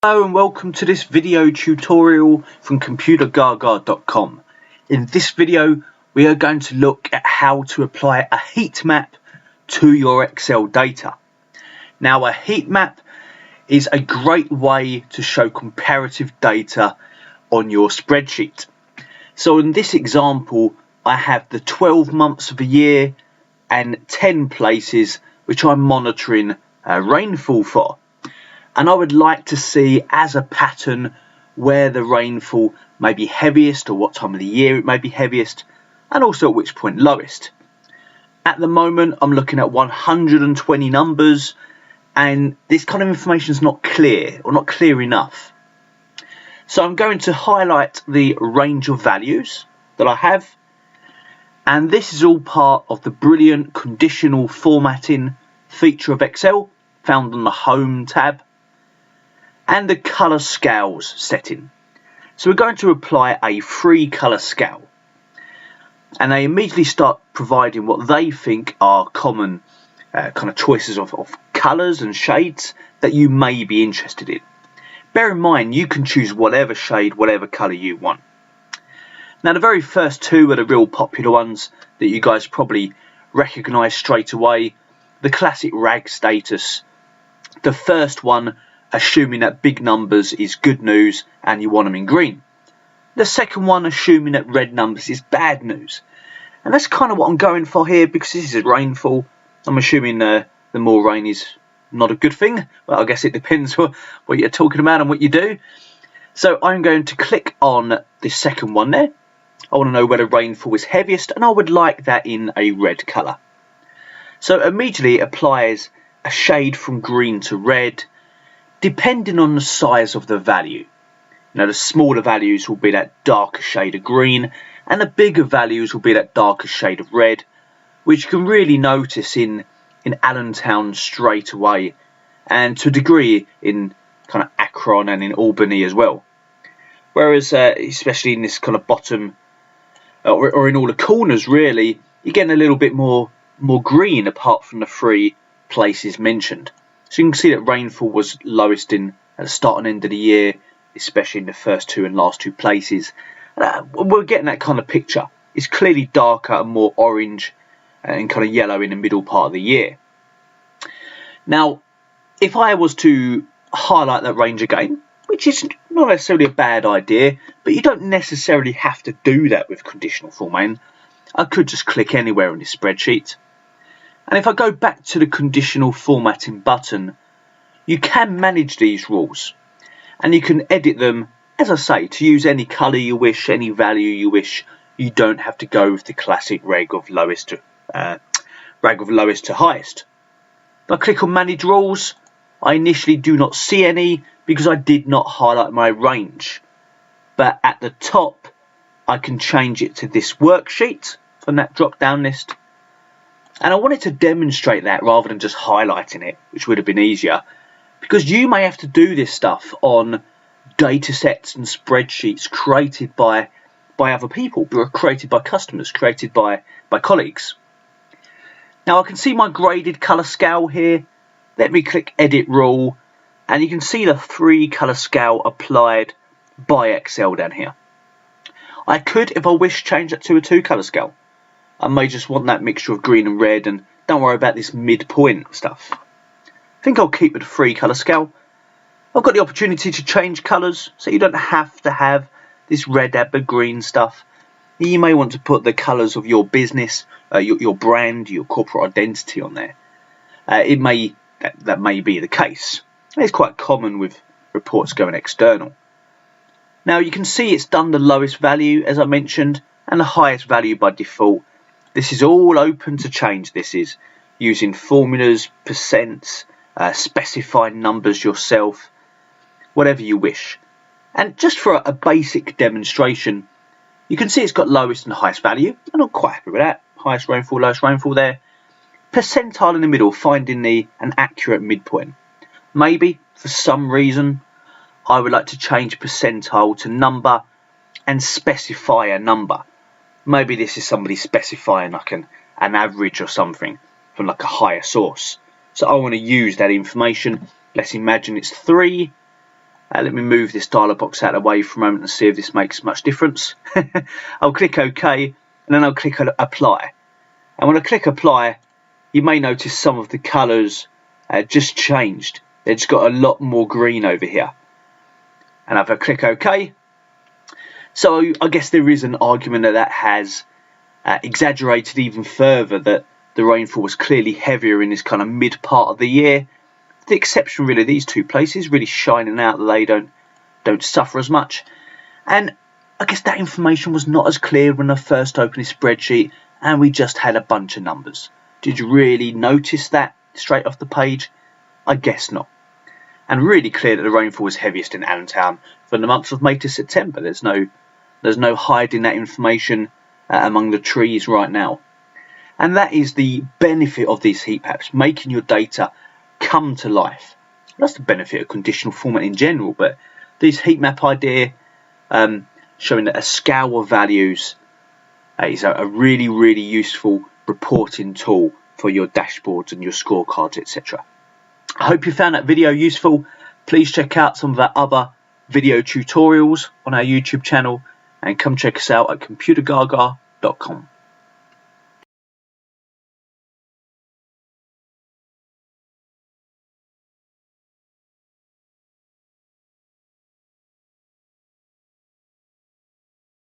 Hello and welcome to this video tutorial from Computergaga.com. In this video we are going to look at how to apply a heat map to your Excel data. Now a heat map is a great way to show comparative data on your spreadsheet. So in this example I have the 12 months of a year and 10 places which I'm monitoring rainfall for. And I would like to see as a pattern where the rainfall may be heaviest or what time of the year it may be heaviest, and also at which point lowest. At the moment I'm looking at 120 numbers, and this kind of information is not clear or not clear enough. So I'm going to highlight the range of values that I have, and this is all part of the brilliant conditional formatting feature of Excel found on the Home tab, and the colour scales setting. So we're going to apply a free colour scale, and they immediately start providing what they think are common kind of choices of colours and shades that you may be interested in. Bear in mind you can choose whatever shade, whatever colour you want. Now the very first two are the real popular ones that you guys probably recognise straight away. The classic rag status, the first one assuming that big numbers is good news and you want them in green. The second one assuming that red numbers is bad news. And that's kind of what I'm going for here, because this is rainfall. I'm assuming the more rain is not a good thing. Well, I guess it depends what you're talking about and what you do. So I'm going to click on the second one there. I want to know where the rainfall is heaviest, and I would like that in a red colour. So immediately it applies a shade from green to red, depending on the size of the value. Now the smaller values will be that darker shade of green, and the bigger values will be that darker shade of red, which you can really notice in Allentown straight away, and to a degree in kind of Akron and in Albany as well. Whereas especially in this kind of bottom or in all the corners really, you're getting a little bit more green apart from the three places mentioned. So you can see that rainfall was lowest at the start and end of the year, especially in the first two and last two places. We're getting that kind of picture. It's clearly darker and more orange and kind of yellow in the middle part of the year. Now, if I was to highlight that range again, which is not necessarily a bad idea, but you don't necessarily have to do that with conditional formatting. I could just click anywhere on this spreadsheet. And if I go back to the conditional formatting button, you can manage these rules, and you can edit them, as I say, to use any colour you wish, any value you wish. You don't have to go with the classic rag of lowest to highest. If I click on manage rules, I initially do not see any because I did not highlight my range. But at the top, I can change it to this worksheet from that drop down list. And I wanted to demonstrate that rather than just highlighting it, which would have been easier, because you may have to do this stuff on data sets and spreadsheets created by other people, created by customers, created by colleagues. Now I can see my graded colour scale here. Let me click edit rule, and you can see the free colour scale applied by Excel down here. I could, if I wish, change that to a 2-colour scale. I may just want that mixture of green and red, and don't worry about this midpoint stuff. I think I'll keep it a 3-colour scale. I've got the opportunity to change colours, so you don't have to have this red, amber, green stuff. You may want to put the colours of your business, your brand, your corporate identity on there. That may be the case. It's quite common with reports going external. Now you can see it's done the lowest value, as I mentioned, and the highest value by default. This is all open to change. This is using formulas, percents, specifying numbers yourself, whatever you wish. And just for a basic demonstration, you can see it's got lowest and highest value. I'm not quite happy with that. Highest rainfall, lowest rainfall there. Percentile in the middle, finding an accurate midpoint. Maybe, for some reason, I would like to change percentile to number and specify a number. Maybe this is somebody specifying like an average or something from like a higher source. So I want to use that information. Let's imagine it's 3 Let me move this dialog box out of the way for a moment and see if this makes much difference. I'll click OK, and then I'll click Apply. And when I click Apply, you may notice some of the colours just changed. They've just got a lot more green over here. And if I click OK, so I guess there is an argument that has exaggerated even further that the rainfall was clearly heavier in this kind of mid part of the year. The exception really, these two places really shining out that they don't suffer as much. And I guess that information was not as clear when I first opened this spreadsheet and we just had a bunch of numbers. Did you really notice that straight off the page? I guess not. And really clear that the rainfall was heaviest in Allentown from the months of May to September. There's no hiding that information among the trees right now. And that is the benefit of these heat maps, making your data come to life. That's the benefit of conditional formatting in general, but this heat map idea showing that a scale of values is a really, really useful reporting tool for your dashboards and your scorecards, etc. I hope you found that video useful. Please check out some of our other video tutorials on our YouTube channel and come check us out at Computergaga.com.